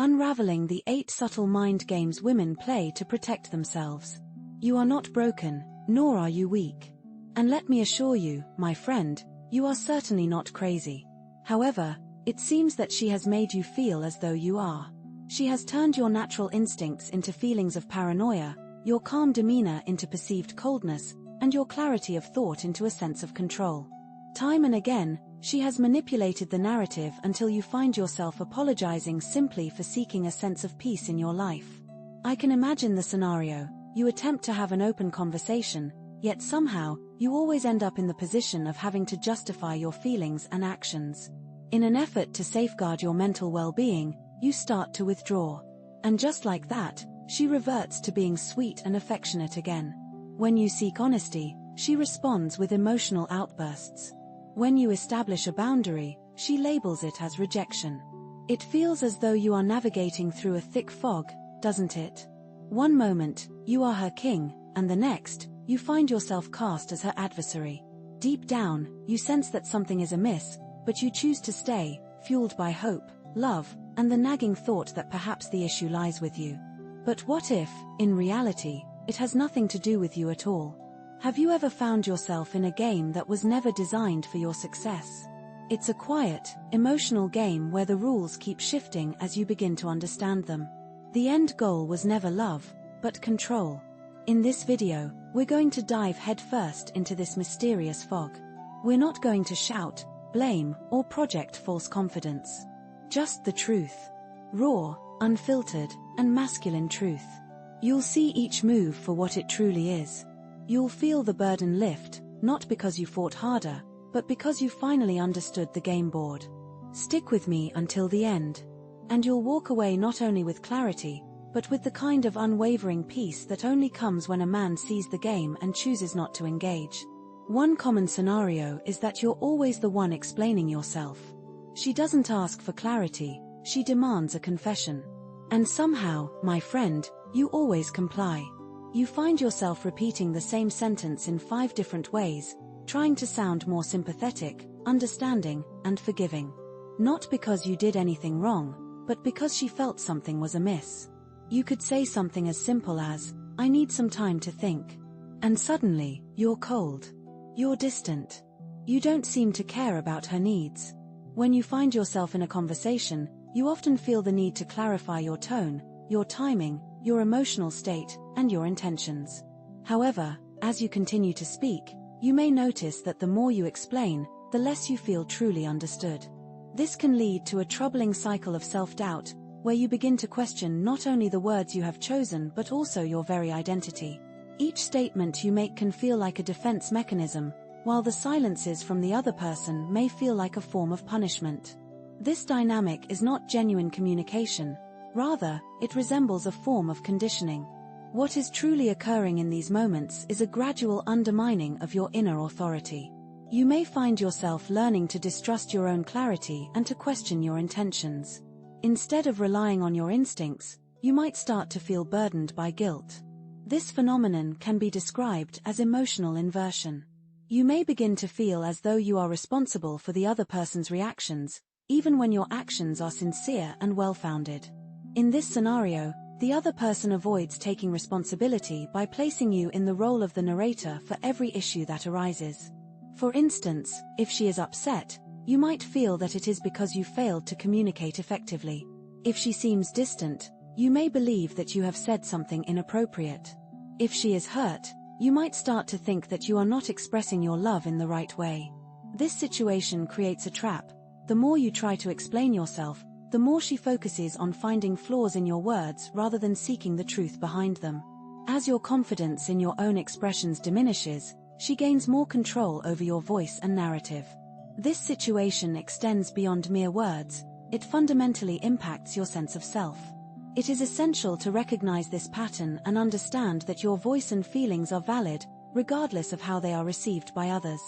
Unraveling the 8 subtle mind games women play to protect themselves. You are not broken, nor are you weak. And let me assure you, my friend, you are certainly not crazy. However, it seems that she has made you feel as though you are. She has turned your natural instincts into feelings of paranoia, your calm demeanor into perceived coldness, and your clarity of thought into a sense of control. Time and again, she has manipulated the narrative until you find yourself apologizing simply for seeking a sense of peace in your life. I can imagine the scenario. You attempt to have an open conversation, yet somehow, you always end up in the position of having to justify your feelings and actions. In an effort to safeguard your mental well-being, you start to withdraw. And just like that, she reverts to being sweet and affectionate again. When you seek honesty, she responds with emotional outbursts. When you establish a boundary, she labels it as rejection. It feels as though you are navigating through a thick fog, doesn't it? One moment, you are her king, and the next, you find yourself cast as her adversary. Deep down, you sense that something is amiss, but you choose to stay, fueled by hope, love, and the nagging thought that perhaps the issue lies with you. But what if, in reality, it has nothing to do with you at all? Have you ever found yourself in a game that was never designed for your success? It's a quiet, emotional game where the rules keep shifting as you begin to understand them. The end goal was never love, but control. In this video, we're going to dive headfirst into this mysterious fog. We're not going to shout, blame, or project false confidence. Just the truth. Raw, unfiltered, and masculine truth. You'll see each move for what it truly is. You'll feel the burden lift, not because you fought harder, but because you finally understood the game board. Stick with me until the end. And you'll walk away not only with clarity, but with the kind of unwavering peace that only comes when a man sees the game and chooses not to engage. One common scenario is that you're always the one explaining yourself. She doesn't ask for clarity, she demands a confession. And somehow, my friend, you always comply. You find yourself repeating the same sentence in 5 different ways, trying to sound more sympathetic, understanding, and forgiving. Not because you did anything wrong, but because she felt something was amiss. You could say something as simple as, "I need some time to think." And suddenly, you're cold. You're distant. You don't seem to care about her needs. When you find yourself in a conversation, you often feel the need to clarify your tone, your timing, your emotional state, and your intentions. However, as you continue to speak, you may notice that the more you explain, the less you feel truly understood. This can lead to a troubling cycle of self-doubt, where you begin to question not only the words you have chosen but also your very identity. Each statement you make can feel like a defense mechanism, while the silences from the other person may feel like a form of punishment. This dynamic is not genuine communication. Rather, it resembles a form of conditioning. What is truly occurring in these moments is a gradual undermining of your inner authority. You may find yourself learning to distrust your own clarity and to question your intentions. Instead of relying on your instincts, you might start to feel burdened by guilt. This phenomenon can be described as emotional inversion. You may begin to feel as though you are responsible for the other person's reactions, even when your actions are sincere and well-founded. In this scenario, the other person avoids taking responsibility by placing you in the role of the narrator for every issue that arises. For instance, if she is upset, you might feel that it is because you failed to communicate effectively. If she seems distant, you may believe that you have said something inappropriate. If she is hurt, you might start to think that you are not expressing your love in the right way. This situation creates a trap. The more you try to explain yourself, the more she focuses on finding flaws in your words rather than seeking the truth behind them. As your confidence in your own expressions diminishes, she gains more control over your voice and narrative. This situation extends beyond mere words. It fundamentally impacts your sense of self. It is essential to recognize this pattern and understand that your voice and feelings are valid, regardless of how they are received by others.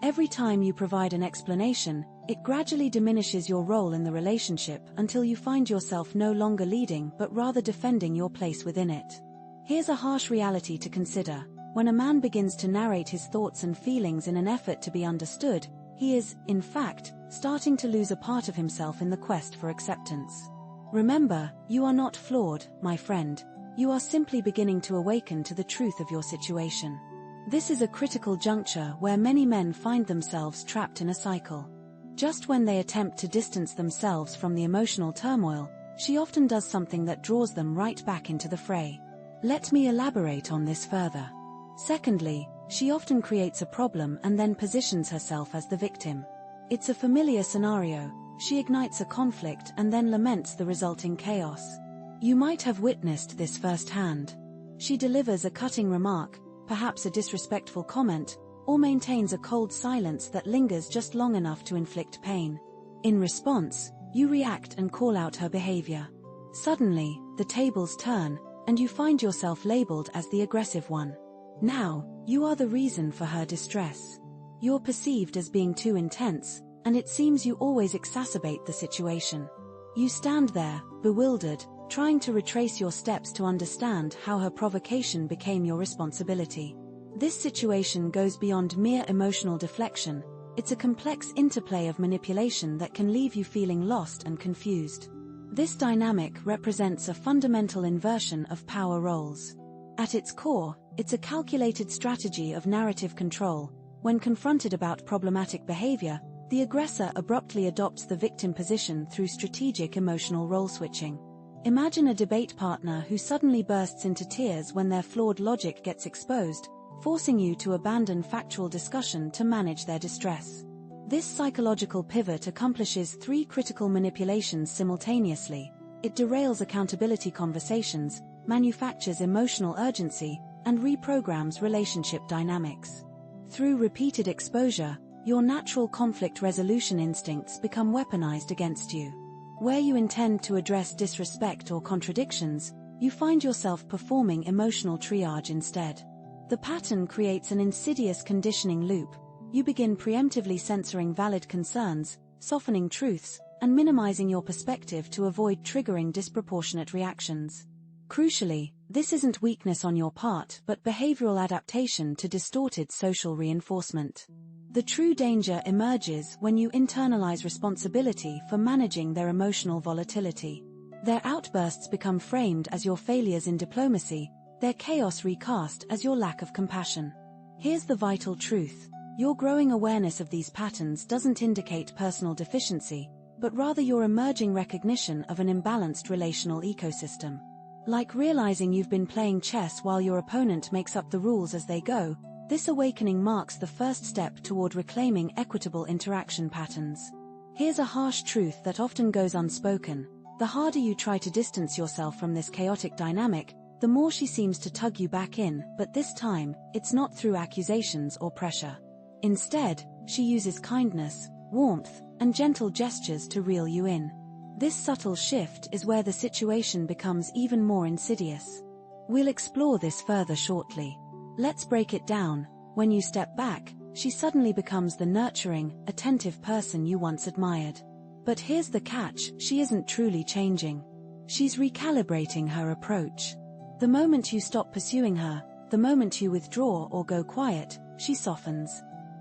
Every time you provide an explanation, it gradually diminishes your role in the relationship until you find yourself no longer leading but rather defending your place within it. Here's a harsh reality to consider. When a man begins to narrate his thoughts and feelings in an effort to be understood, he is, in fact, starting to lose a part of himself in the quest for acceptance. Remember, you are not flawed, my friend. You are simply beginning to awaken to the truth of your situation. This is a critical juncture where many men find themselves trapped in a cycle. Just when they attempt to distance themselves from the emotional turmoil, she often does something that draws them right back into the fray. Let me elaborate on this further. Secondly, she often creates a problem and then positions herself as the victim. It's a familiar scenario. She ignites a conflict and then laments the resulting chaos. You might have witnessed this firsthand. She delivers a cutting remark, perhaps a disrespectful comment, or maintains a cold silence that lingers just long enough to inflict pain. In response, you react and call out her behavior. Suddenly, the tables turn, and you find yourself labeled as the aggressive one. Now, you are the reason for her distress. You're perceived as being too intense, and it seems you always exacerbate the situation. You stand there, bewildered, trying to retrace your steps to understand how her provocation became your responsibility. This situation goes beyond mere emotional deflection. It's a complex interplay of manipulation that can leave you feeling lost and confused. This dynamic represents a fundamental inversion of power roles. At its core, it's a calculated strategy of narrative control. When confronted about problematic behavior, the aggressor abruptly adopts the victim position through strategic emotional role switching. Imagine a debate partner who suddenly bursts into tears when their flawed logic gets exposed, forcing you to abandon factual discussion to manage their distress. This psychological pivot accomplishes three critical manipulations simultaneously. It derails accountability conversations, manufactures emotional urgency, and reprograms relationship dynamics. Through repeated exposure, your natural conflict resolution instincts become weaponized against you. Where you intend to address disrespect or contradictions, you find yourself performing emotional triage instead. The pattern creates an insidious conditioning loop. You begin preemptively censoring valid concerns, softening truths, and minimizing your perspective to avoid triggering disproportionate reactions. Crucially, this isn't weakness on your part but behavioral adaptation to distorted social reinforcement. The true danger emerges when you internalize responsibility for managing their emotional volatility. Their outbursts become framed as your failures in diplomacy, their chaos recast as your lack of compassion. Here's the vital truth. Your growing awareness of these patterns doesn't indicate personal deficiency, but rather your emerging recognition of an imbalanced relational ecosystem. Like realizing you've been playing chess while your opponent makes up the rules as they go, this awakening marks the first step toward reclaiming equitable interaction patterns. Here's a harsh truth that often goes unspoken. The harder you try to distance yourself from this chaotic dynamic, the more she seems to tug you back in, but this time, it's not through accusations or pressure. Instead, she uses kindness, warmth, and gentle gestures to reel you in. This subtle shift is where the situation becomes even more insidious. We'll explore this further shortly. Let's break it down. When you step back, she suddenly becomes the nurturing, attentive person you once admired. But here's the catch, she isn't truly changing. She's recalibrating her approach. The moment you stop pursuing her, the moment you withdraw or go quiet, she softens.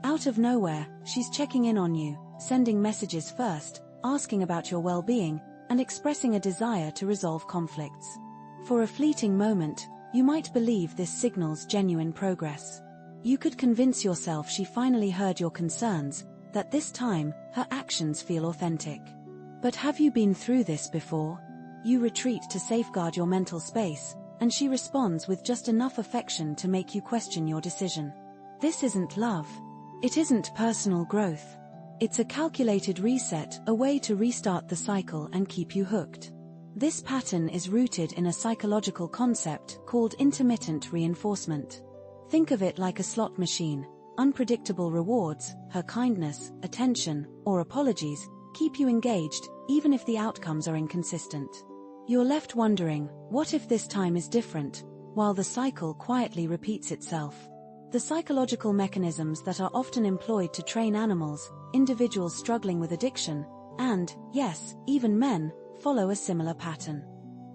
Out of nowhere, she's checking in on you, sending messages first, asking about your well-being, and expressing a desire to resolve conflicts. For a fleeting moment, you might believe this signals genuine progress. You could convince yourself she finally heard your concerns, that this time, her actions feel authentic. But have you been through this before? You retreat to safeguard your mental space, and she responds with just enough affection to make you question your decision. This isn't love. It isn't personal growth. It's a calculated reset, a way to restart the cycle and keep you hooked. This pattern is rooted in a psychological concept called intermittent reinforcement. Think of it like a slot machine. Unpredictable rewards, her kindness, attention, or apologies, keep you engaged, even if the outcomes are inconsistent. You're left wondering, what if this time is different, while the cycle quietly repeats itself? The psychological mechanisms that are often employed to train animals, individuals struggling with addiction, and, yes, even men, follow a similar pattern.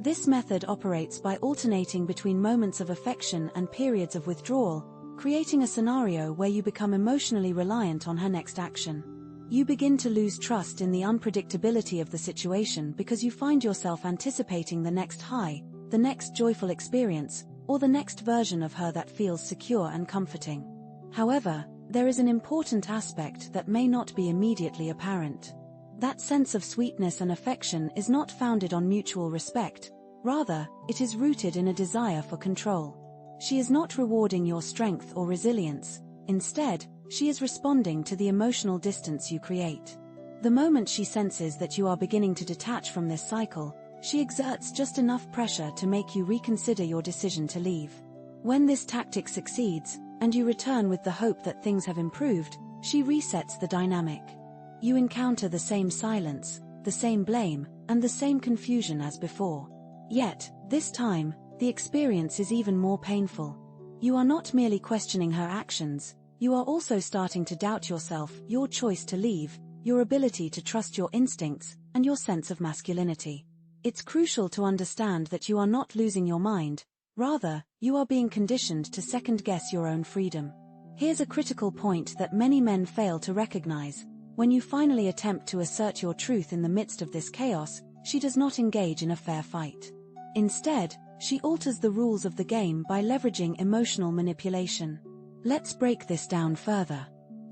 This method operates by alternating between moments of affection and periods of withdrawal, creating a scenario where you become emotionally reliant on her next action. You begin to lose trust in the unpredictability of the situation because you find yourself anticipating the next high, the next joyful experience, or the next version of her that feels secure and comforting. However, there is an important aspect that may not be immediately apparent. That sense of sweetness and affection is not founded on mutual respect, rather, it is rooted in a desire for control. She is not rewarding your strength or resilience, instead, she is responding to the emotional distance you create. The moment she senses that you are beginning to detach from this cycle, she exerts just enough pressure to make you reconsider your decision to leave. When this tactic succeeds, and you return with the hope that things have improved, she resets the dynamic. You encounter the same silence, the same blame, and the same confusion as before. Yet, this time, the experience is even more painful. You are not merely questioning her actions, you are also starting to doubt yourself, your choice to leave, your ability to trust your instincts, and your sense of masculinity. It's crucial to understand that you are not losing your mind, rather, you are being conditioned to second-guess your own freedom. Here's a critical point that many men fail to recognize. When you finally attempt to assert your truth in the midst of this chaos, she does not engage in a fair fight. Instead, she alters the rules of the game by leveraging emotional manipulation. Let's break this down further.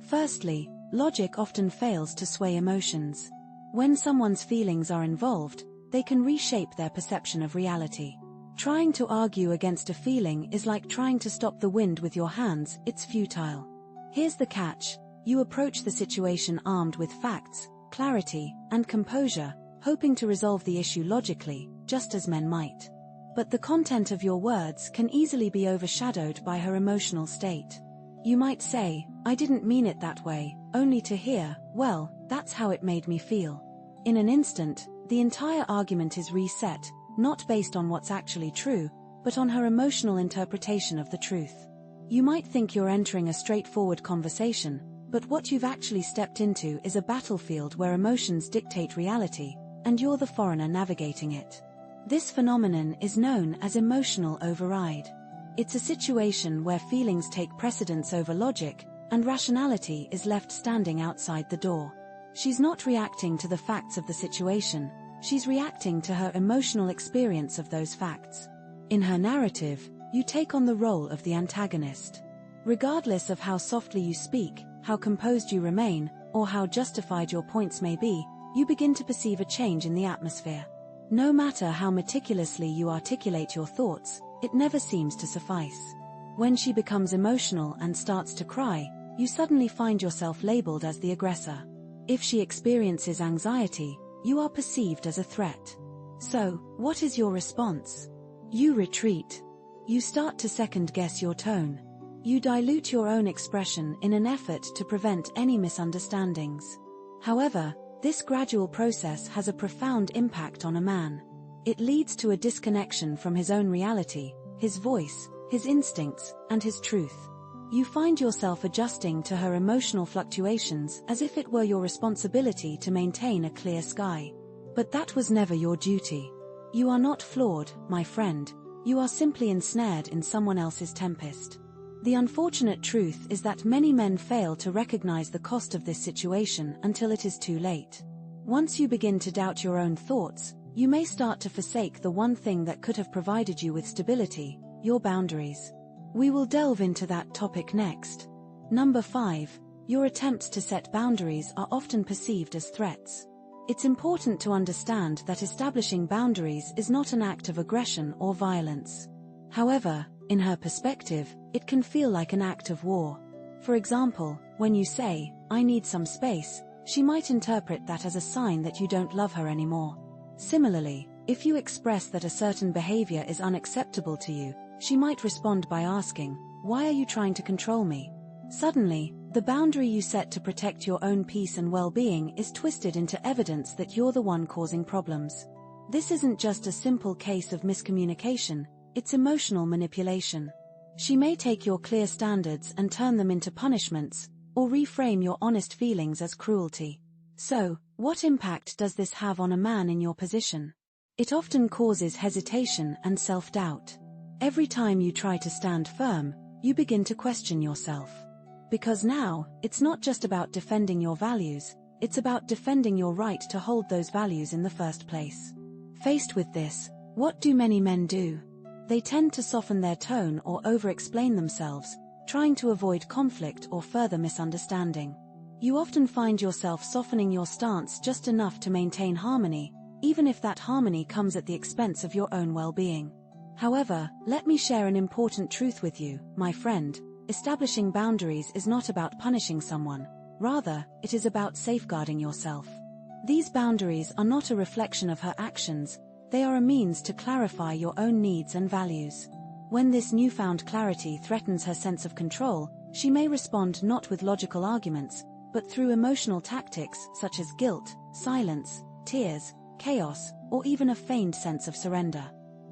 Firstly, logic often fails to sway emotions. When someone's feelings are involved, they can reshape their perception of reality. Trying to argue against a feeling is like trying to stop the wind with your hands, it's futile. Here's the catch. You approach the situation armed with facts, clarity, and composure, hoping to resolve the issue logically, just as men might. But the content of your words can easily be overshadowed by her emotional state. You might say, "I didn't mean it that way," only to hear, "Well, that's how it made me feel." In an instant, the entire argument is reset, not based on what's actually true, but on her emotional interpretation of the truth. You might think you're entering a straightforward conversation, but what you've actually stepped into is a battlefield where emotions dictate reality, and you're the foreigner navigating it. This phenomenon is known as emotional override. It's a situation where feelings take precedence over logic, and rationality is left standing outside the door. She's not reacting to the facts of the situation, she's reacting to her emotional experience of those facts. In her narrative, you take on the role of the antagonist. Regardless of how softly you speak, how composed you remain, or how justified your points may be, you begin to perceive a change in the atmosphere. No matter how meticulously you articulate your thoughts, it never seems to suffice. When she becomes emotional and starts to cry, you suddenly find yourself labeled as the aggressor. If she experiences anxiety, you are perceived as a threat. So, what is your response? You retreat. You start to second-guess your tone. You dilute your own expression in an effort to prevent any misunderstandings. However, this gradual process has a profound impact on a man. It leads to a disconnection from his own reality, his voice, his instincts, and his truth. You find yourself adjusting to her emotional fluctuations as if it were your responsibility to maintain a clear sky. But that was never your duty. You are not flawed, my friend. You are simply ensnared in someone else's tempest. The unfortunate truth is that many men fail to recognize the cost of this situation until it is too late. Once you begin to doubt your own thoughts, you may start to forsake the one thing that could have provided you with stability, your boundaries. We will delve into that topic next. Number 5. Your attempts to set boundaries are often perceived as threats. It's important to understand that establishing boundaries is not an act of aggression or violence. However, in her perspective, it can feel like an act of war. For example, when you say, "I need some space," she might interpret that as a sign that you don't love her anymore. Similarly, if you express that a certain behavior is unacceptable to you, she might respond by asking, "Why are you trying to control me?" Suddenly, the boundary you set to protect your own peace and well-being is twisted into evidence that you're the one causing problems. This isn't just a simple case of miscommunication, it's emotional manipulation. She may take your clear standards and turn them into punishments, or reframe your honest feelings as cruelty. So, what impact does this have on a man in your position? It often causes hesitation and self-doubt. Every time you try to stand firm, you begin to question yourself. Because now, it's not just about defending your values, it's about defending your right to hold those values in the first place. Faced with this, what do many men do? They tend to soften their tone or over-explain themselves, trying to avoid conflict or further misunderstanding. You often find yourself softening your stance just enough to maintain harmony, even if that harmony comes at the expense of your own well-being. However, let me share an important truth with you, my friend. Establishing boundaries is not about punishing someone. Rather, it is about safeguarding yourself. These boundaries are not a reflection of her actions, they are a means to clarify your own needs and values. When this newfound clarity threatens her sense of control, she may respond not with logical arguments, but through emotional tactics such as guilt, silence, tears, chaos, or even a feigned sense of surrender.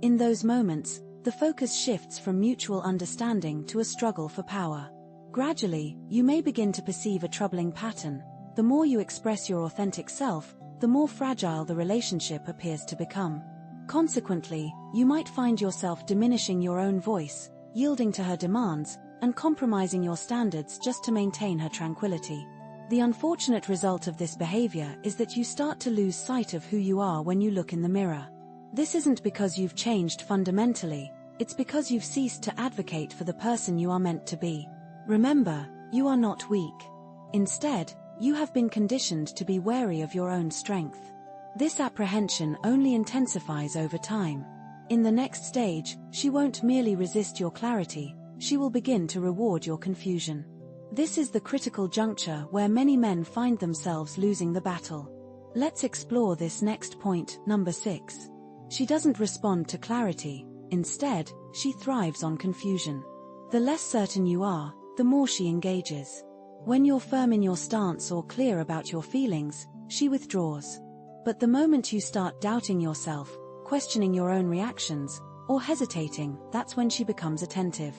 In those moments, the focus shifts from mutual understanding to a struggle for power. Gradually, you may begin to perceive a troubling pattern. The more you express your authentic self, the more fragile the relationship appears to become. Consequently, you might find yourself diminishing your own voice, yielding to her demands, and compromising your standards just to maintain her tranquility. The unfortunate result of this behavior is that you start to lose sight of who you are when you look in the mirror. This isn't because you've changed fundamentally, it's because you've ceased to advocate for the person you are meant to be. Remember, you are not weak. Instead, you have been conditioned to be wary of your own strength. This apprehension only intensifies over time. In the next stage, she won't merely resist your clarity, she will begin to reward your confusion. This is the critical juncture where many men find themselves losing the battle. Let's explore this next point, number 6. She doesn't respond to clarity, instead, she thrives on confusion. The less certain you are, the more she engages. When you're firm in your stance or clear about your feelings, she withdraws. But the moment you start doubting yourself, questioning your own reactions, or hesitating, that's when she becomes attentive.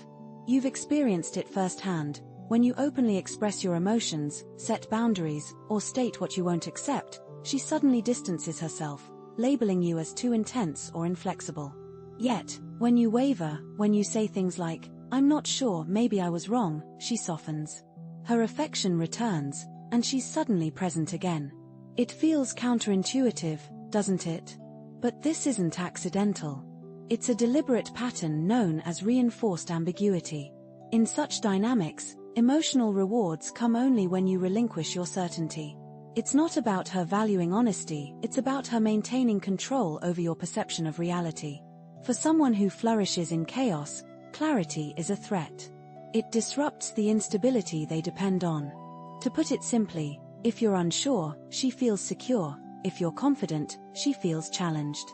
You've experienced it firsthand. When you openly express your emotions, set boundaries, or state what you won't accept, she suddenly distances herself, labeling you as too intense or inflexible. Yet, when you waver, when you say things like, "I'm not sure, maybe I was wrong," she softens. Her affection returns, and she's suddenly present again. It feels counterintuitive, doesn't it? But this isn't accidental. It's a deliberate pattern known as reinforced ambiguity. In such dynamics, emotional rewards come only when you relinquish your certainty. It's not about her valuing honesty, it's about her maintaining control over your perception of reality. For someone who flourishes in chaos, clarity is a threat. It disrupts the instability they depend on. To put it simply, if you're unsure, she feels secure. If you're confident, she feels challenged.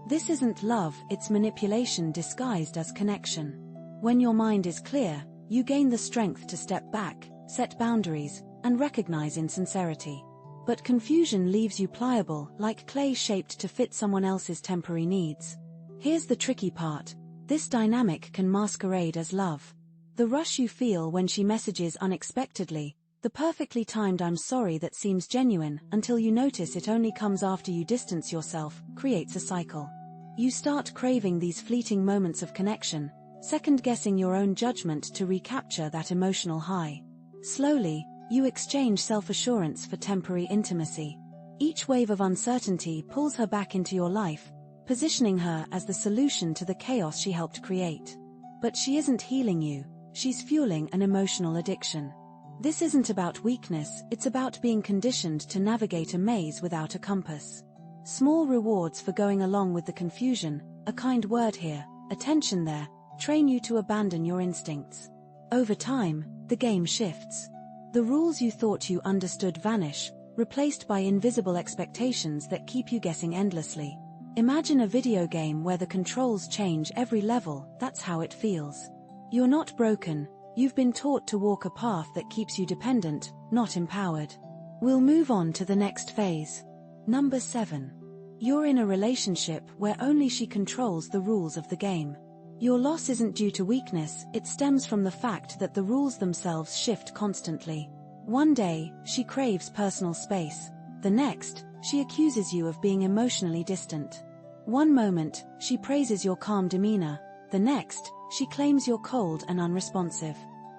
This isn't love, it's manipulation disguised as connection. When your mind is clear, you gain the strength to step back, set boundaries, and recognize insincerity. But confusion leaves you pliable, like clay shaped to fit someone else's temporary needs. Here's the tricky part. This dynamic can masquerade as love. The rush you feel when she messages unexpectedly, the perfectly timed "I'm sorry" that seems genuine until you notice it only comes after you distance yourself, creates a cycle. You start craving these fleeting moments of connection, second-guessing your own judgment to recapture that emotional high. Slowly, you exchange self-assurance for temporary intimacy. Each wave of uncertainty pulls her back into your life, positioning her as the solution to the chaos she helped create. But she isn't healing you, she's fueling an emotional addiction. This isn't about weakness, it's about being conditioned to navigate a maze without a compass. Small rewards for going along with the confusion, a kind word here, attention there, train you to abandon your instincts. Over time, the game shifts. The rules you thought you understood vanish, replaced by invisible expectations that keep you guessing endlessly. Imagine a video game where the controls change every level, that's how it feels. You're not broken, you've been taught to walk a path that keeps you dependent, not empowered. We'll move on to the next phase. Number 7. You're in a relationship where only she controls the rules of the game. Your loss isn't due to weakness, it stems from the fact that the rules themselves shift constantly. One day, she craves personal space. The next, she accuses you of being emotionally distant. One moment, she praises your calm demeanor. The next, she claims you're cold and unresponsive.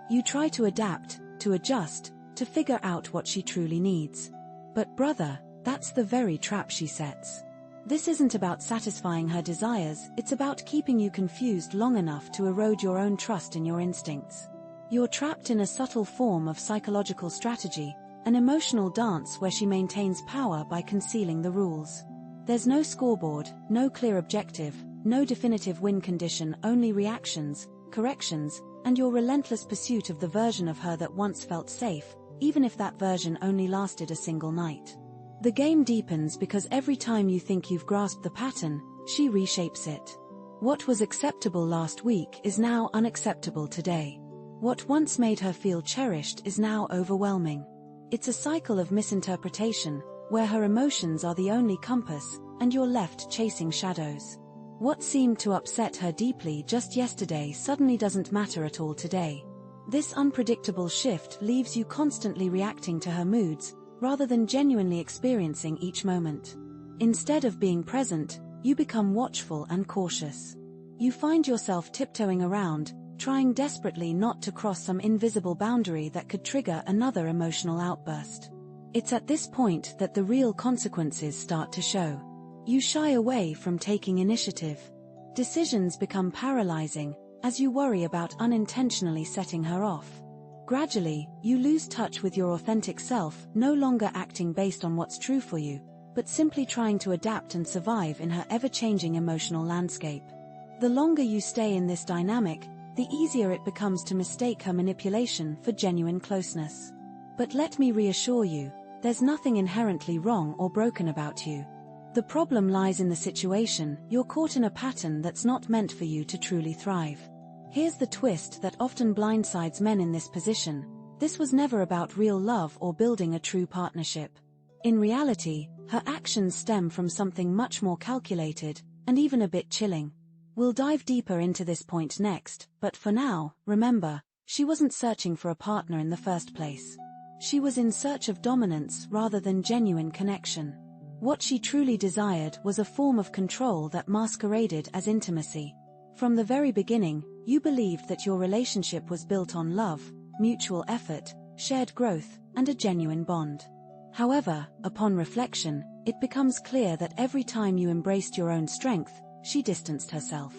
You try to adapt, to adjust, to figure out what she truly needs. But brother, that's the very trap she sets. This isn't about satisfying her desires, it's about keeping you confused long enough to erode your own trust in your instincts. You're trapped in a subtle form of psychological strategy, an emotional dance where she maintains power by concealing the rules. There's no scoreboard, no clear objective, no definitive win condition, only reactions, corrections, and your relentless pursuit of the version of her that once felt safe, even if that version only lasted a single night. The game deepens because every time you think you've grasped the pattern, she reshapes it. What was acceptable last week is now unacceptable today. What once made her feel cherished is now overwhelming. It's a cycle of misinterpretation, where her emotions are the only compass, and you're left chasing shadows. What seemed to upset her deeply just yesterday suddenly doesn't matter at all today. This unpredictable shift leaves you constantly reacting to her moods, rather than genuinely experiencing each moment. Instead of being present, you become watchful and cautious. You find yourself tiptoeing around, trying desperately not to cross some invisible boundary that could trigger another emotional outburst. It's at this point that the real consequences start to show. You shy away from taking initiative. Decisions become paralyzing, as you worry about unintentionally setting her off. Gradually, you lose touch with your authentic self, no longer acting based on what's true for you, but simply trying to adapt and survive in her ever-changing emotional landscape. The longer you stay in this dynamic, the easier it becomes to mistake her manipulation for genuine closeness. But let me reassure you, there's nothing inherently wrong or broken about you. The problem lies in the situation. You're caught in a pattern that's not meant for you to truly thrive. Here's the twist that often blindsides men in this position: this was never about real love or building a true partnership. In reality, her actions stem from something much more calculated, and even a bit chilling. We'll dive deeper into this point next, but for now, remember, she wasn't searching for a partner in the first place. She was in search of dominance rather than genuine connection. What she truly desired was a form of control that masqueraded as intimacy. From the very beginning, you believed that your relationship was built on love, mutual effort, shared growth, and a genuine bond. However, upon reflection, it becomes clear that every time you embraced your own strength, she distanced herself.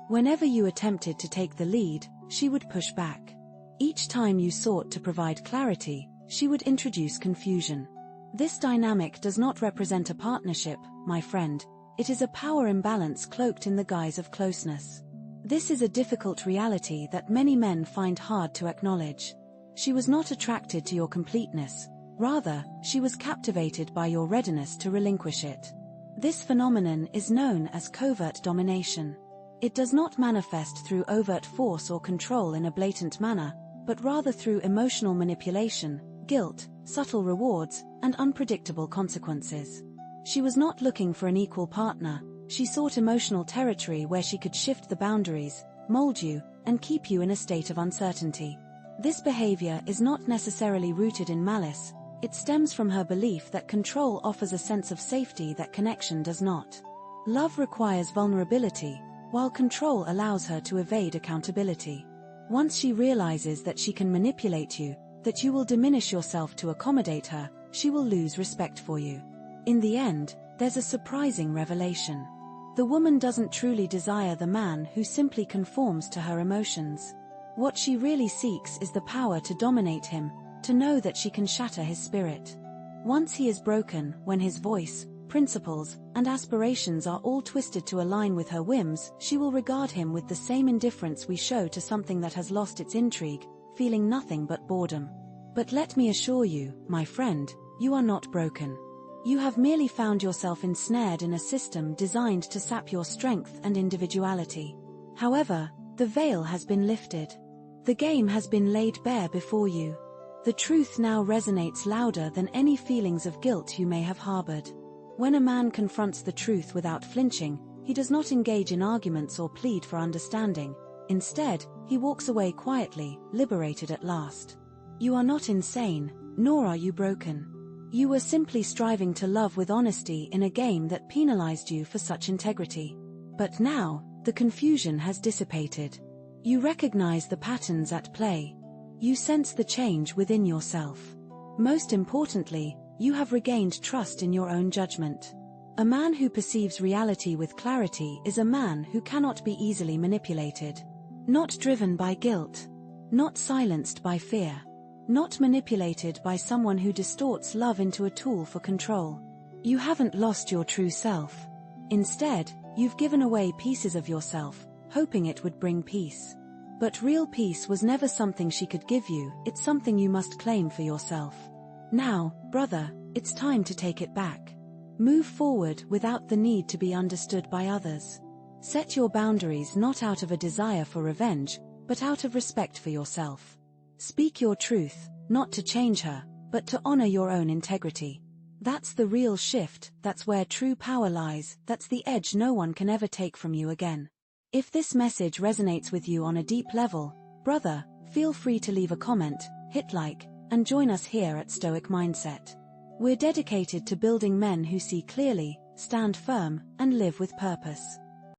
Whenever you attempted to take the lead, she would push back. Each time you sought to provide clarity, she would introduce confusion. This dynamic does not represent a partnership, my friend. It is a power imbalance cloaked in the guise of closeness. This is a difficult reality that many men find hard to acknowledge. She was not attracted to your completeness. Rather, she was captivated by your readiness to relinquish it. This phenomenon is known as covert domination. It does not manifest through overt force or control in a blatant manner, but rather through emotional manipulation, guilt, subtle rewards, and unpredictable consequences. She was not looking for an equal partner. She sought emotional territory where she could shift the boundaries, mold you, and keep you in a state of uncertainty. This behavior is not necessarily rooted in malice. It stems from her belief that control offers a sense of safety that connection does not. Love requires vulnerability, while control allows her to evade accountability. Once she realizes that she can manipulate you, that you will diminish yourself to accommodate her, she will lose respect for you. In the end, there's a surprising revelation. The woman doesn't truly desire the man who simply conforms to her emotions. What she really seeks is the power to dominate him, to know that she can shatter his spirit. Once he is broken, when his voice, principles, and aspirations are all twisted to align with her whims, she will regard him with the same indifference we show to something that has lost its intrigue, feeling nothing but boredom. But let me assure you, my friend, you are not broken. You have merely found yourself ensnared in a system designed to sap your strength and individuality. However, the veil has been lifted. The game has been laid bare before you. The truth now resonates louder than any feelings of guilt you may have harbored. When a man confronts the truth without flinching, he does not engage in arguments or plead for understanding. Instead, he walks away quietly, liberated at last. You are not insane, nor are you broken. You were simply striving to love with honesty in a game that penalized you for such integrity. But now, the confusion has dissipated. You recognize the patterns at play. You sense the change within yourself. Most importantly, You have regained trust in your own judgment. A man who perceives reality with clarity is a man who cannot be easily manipulated. Not driven by guilt. Not silenced by fear. Not manipulated by someone who distorts love into a tool for control. You haven't lost your true self. Instead, you've given away pieces of yourself, hoping it would bring peace. But real peace was never something she could give you, it's something you must claim for yourself. Now, brother, it's time to take it back. Move forward without the need to be understood by others. Set your boundaries not out of a desire for revenge, but out of respect for yourself. Speak your truth, not to change her, but to honor your own integrity. That's the real shift, that's where true power lies, that's the edge no one can ever take from you again. If this message resonates with you on a deep level, brother, feel free to leave a comment, hit like, and join us here at Stoic Mindset. We're dedicated to building men who see clearly, stand firm, and live with purpose.